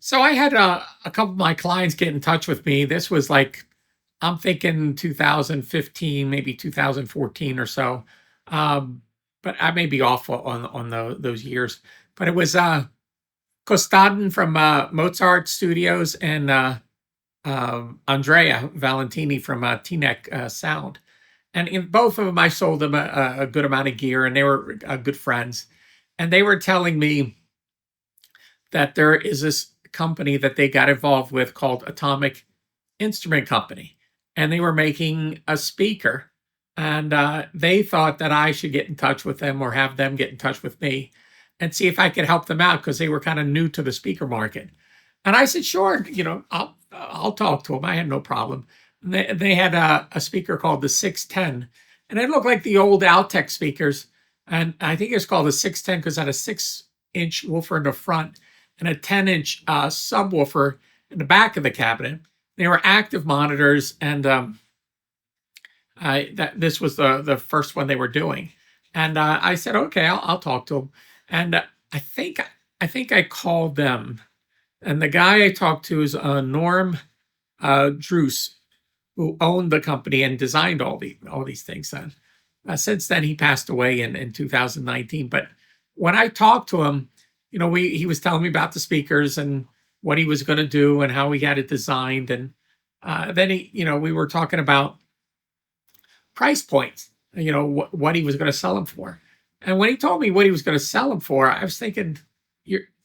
So I had a couple of my clients get in touch with me. This was like, I'm thinking 2015, maybe 2014 or so. Um, but I may be off on those years. But it was Kostadin from Mozart Studios and Andrea Valentini from T-Neck Sound. And in both of them, I sold them a good amount of gear, and they were good friends. And they were telling me that there is this company that they got involved with called Atomic Instrument Company, and they were making a speaker. And they thought that I should get in touch with them or have them get in touch with me and see if I could help them out because they were kind of new to the speaker market. And I said, sure, I'll talk to them. I had no problem. And they had a speaker called the 610, and it looked like the old Altec speakers. And I think it's called the 610 because it had a 6-inch woofer in the front and a 10-inch subwoofer in the back of the cabinet. They were active monitors, and this was the first one they were doing. And I said, okay, I'll talk to them. And I think I called them, and the guy I talked to is Norm Druce, who owned the company and designed all these things. Since then, he passed away in 2019. But when I talked to him, he was telling me about the speakers and what he was going to do and how he had it designed. And then we were talking about price points, what he was going to sell them for. And when he told me what he was going to sell them for, I was thinking,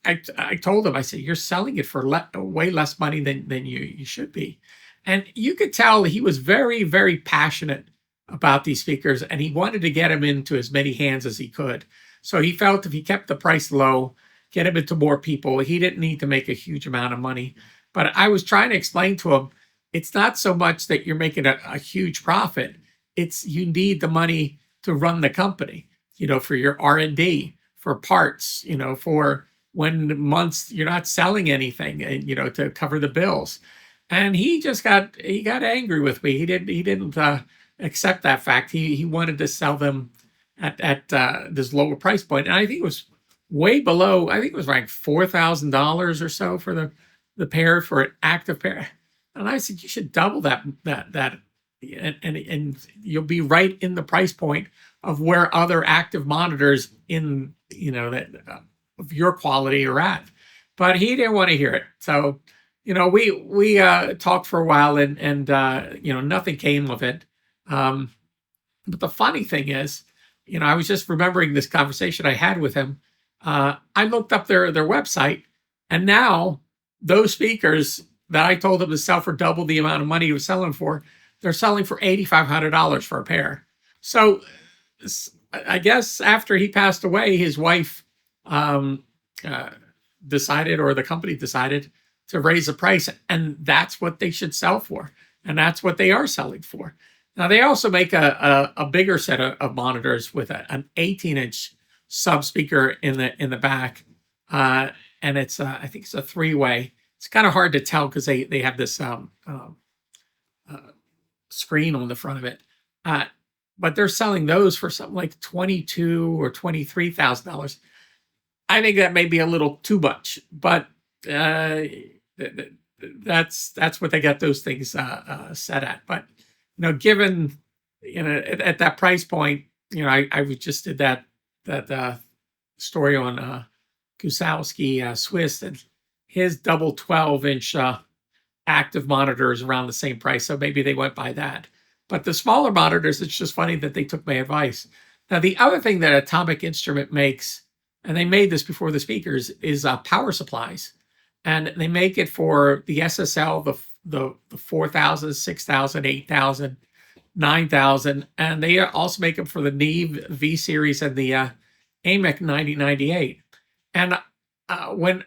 I told him, I said, you're selling it for way less money than you should be. And you could tell he was very, very passionate about these speakers, and he wanted to get them into as many hands as he could. So he felt if he kept the price low, get him into more people, he didn't need to make a huge amount of money. But I was trying to explain to him, it's not so much that you're making a huge profit. It's you need the money to run the company, for your R&D, for parts, for when months you're not selling anything, and to cover the bills. And he got angry with me. He didn't accept that fact. He wanted to sell them at this lower price point, and I think it was way below. I think it was like $4,000 or so for the pair, for an active pair. And I said, you should double that, and you'll be right in the price point of where other active monitors in that of your quality are at. But he didn't want to hear it. So we talked for a while, and nothing came of it. But the funny thing is, I was just remembering this conversation I had with him. I looked up their website, and now those speakers that I told him to sell for double the amount of money he was selling for, they're selling for $8,500 for a pair. So I guess after he passed away, his wife decided, or the company decided, to raise the price, and that's what they should sell for, and that's what they are selling for. Now they also make a bigger set of monitors with an 18-inch sub speaker in the back, and it's I think it's a 3-way. It's kind of hard to tell because they have this screen on the front of it, but they're selling those for something like $22,000 or $23,000. I think that may be a little too much, but that's what they got those things set at. But given at that price point, I just did that story on Kusowski Swiss, and his double 12-inch active monitor is around the same price, so maybe they went by that. But the smaller monitors, it's just funny that they took my advice. Now the other thing that Atomic Instrument makes, and they made this before the speakers, is power supplies. And they make it for the SSL, the 4,000, 6,000, 8,000, 9,000. And they also make them for the Neve V series and the AMEC 9098. And when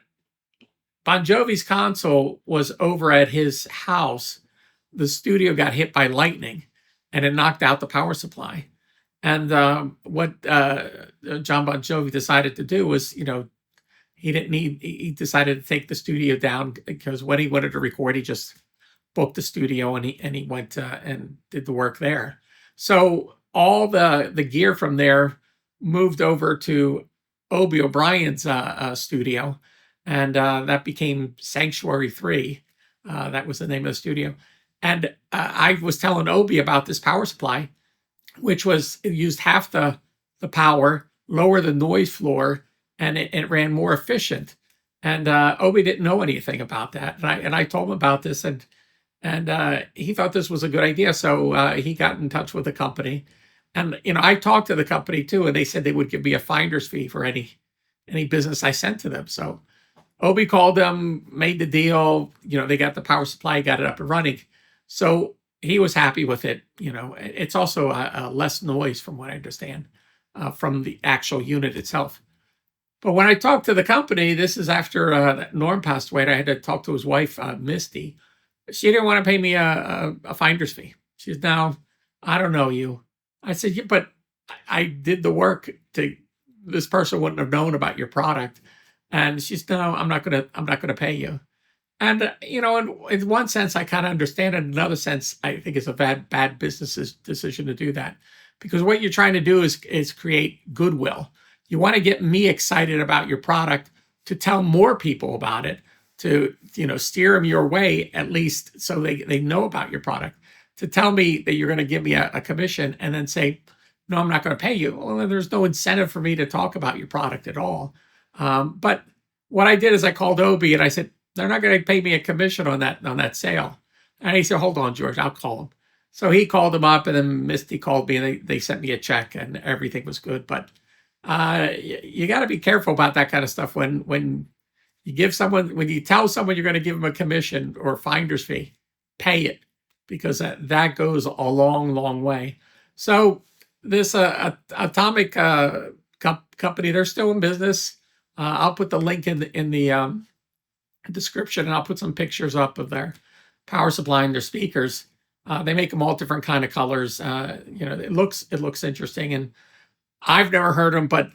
Bon Jovi's console was over at his house, the studio got hit by lightning, and it knocked out the power supply. And what John Bon Jovi decided to do was, he decided to take the studio down, because when he wanted to record, he just booked the studio, and he went and did the work there. So all the gear from there moved over to Obie O'Brien's studio, and that became Sanctuary 3. That was the name of the studio. And I was telling Obi about this power supply, which was it used half the power, lower the noise floor, and it ran more efficient. And Obi didn't know anything about that, and I told him about this, and he thought this was a good idea. So he got in touch with the company, and I talked to the company too, and they said they would give me a finder's fee for any business I sent to them. So Obi called them, made the deal. They got the power supply, got it up and running. So he was happy with it. It's also a less noise, from what I understand, from the actual unit itself. But when I talked to the company, this is after Norm passed away. And I had to talk to his wife, Misty. She didn't want to pay me a finder's fee. She's now, I don't know you. I said, yeah, but I did the work to. This person wouldn't have known about your product, and she's no, I'm not gonna pay you. And in one sense, I kind of understand it. In another sense, I think it's a bad business decision to do that, because what you're trying to do is create goodwill. You want to get me excited about your product to tell more people about it, to steer them your way, at least so they know about your product. To tell me that you're going to give me a commission and then say, no, I'm not going to pay you. Well, then there's no incentive for me to talk about your product at all. But what I did is I called Obi and I said, they're not going to pay me a commission on that sale. And he said, hold on, George, I'll call him. So he called him up, and then Misty called me, and they sent me a check, and everything was good. But you got to be careful about that kind of stuff when you tell someone you're going to give them a commission or a finder's fee, pay it, because that goes a long, long way. So this Atomic company, they're still in business. I'll put the link in the description, and I'll put some pictures up of their power supply and their speakers. They make them all different kind of colors. It looks interesting, and I've never heard them, but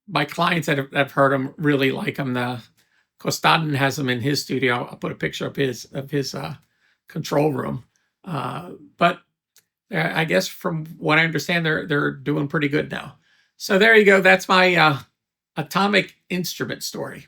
my clients that have heard them really like them. Kostadin has them in his studio. I'll put a picture of his control room. But I guess from what I understand, they're doing pretty good now. So there you go. That's my Atomic Instrument story.